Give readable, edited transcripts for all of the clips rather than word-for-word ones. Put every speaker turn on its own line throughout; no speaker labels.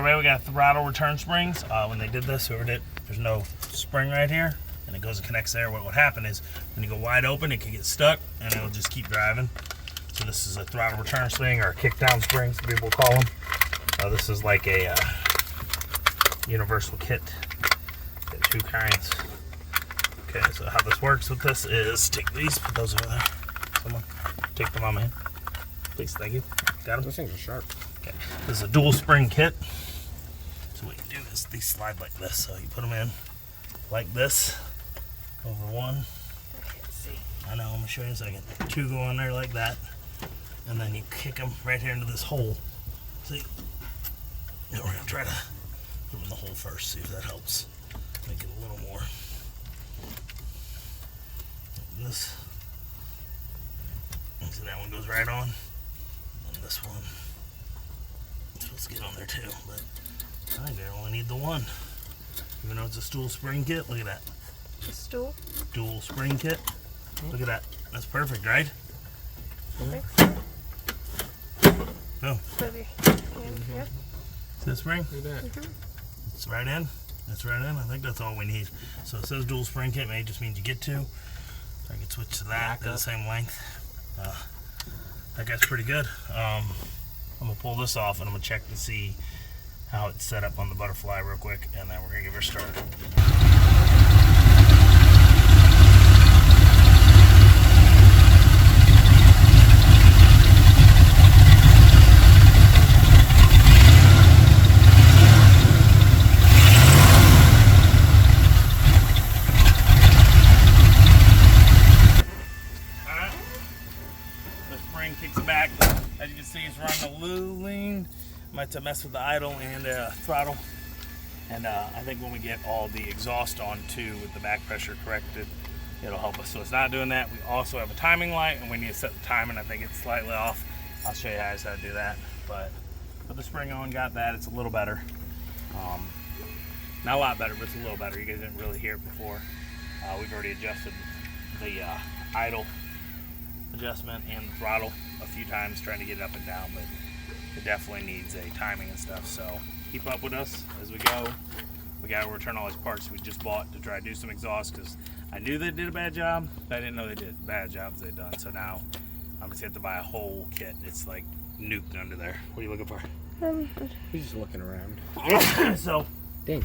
way, we got throttle return springs. When they did this, there's no spring right here, and it goes and connects there. What would happen is when you go wide open, it can get stuck, and it'll just keep driving. So this is a throttle return spring, or a kick down spring, some people call them. This is like a universal kit. Got two kinds. Okay, so how this works with this is take these, put those over there. Someone take them on my hand. Please, thank you. Got them?
Those things are sharp.
Okay, this is a dual spring kit. So what you do is these slide like this. So you put them in like this over one.
I can't see.
I know, I'm gonna show you in a second. Two go on there like that, and then you kick them right here into this hole. See? Now we're gonna try to put them in the hole first, see if that helps. Make it a little more. Like this. So that one goes right on, and this one is supposed to get on there too, but I think I only need the one. Even though it's a dual spring kit, look at that.
A stool?
Dual spring kit. Look at that. That's perfect, right?
Okay.
Boom.
Put your hand here.
See the spring?
Look at that.
It's right in. That's right in. I think that's all we need. So it says dual spring kit. Maybe it just means you get two. I can switch to that. They're the same length. That guy's pretty good. I'm gonna pull this off and I'm gonna check to see how it's set up on the butterfly real quick, and then we're gonna give her a start. Kicks back. As you can see, it's running a little lean. Might to mess with the idle and throttle. And I think when we get all the exhaust on too, with the back pressure corrected, it'll help us. So it's not doing that. We also have a timing light, and we need to set the timing. I think it's slightly off. I'll show you guys how to do that. But put the spring on, got that. It's a little better. Not a lot better, but it's a little better. You guys didn't really hear it before. We've already adjusted the idle adjustment and the throttle a few times, trying to get it up and down, but it definitely needs a timing and stuff. So keep up with us as we go. We got to return all these parts we just bought to try to do some exhaust, because I knew they did a bad job, but I didn't know they did bad jobs they've done. So now I'm just going to have to buy a whole kit. It's like nuked under there. What are you looking for?
He's just looking around.
So
Dang.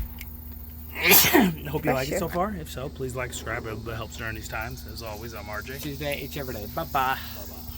hope you like it so far. If so, please like, subscribe. It helps during these times. As always, I'm RJ.
Tuesday, each every day. Bye-bye.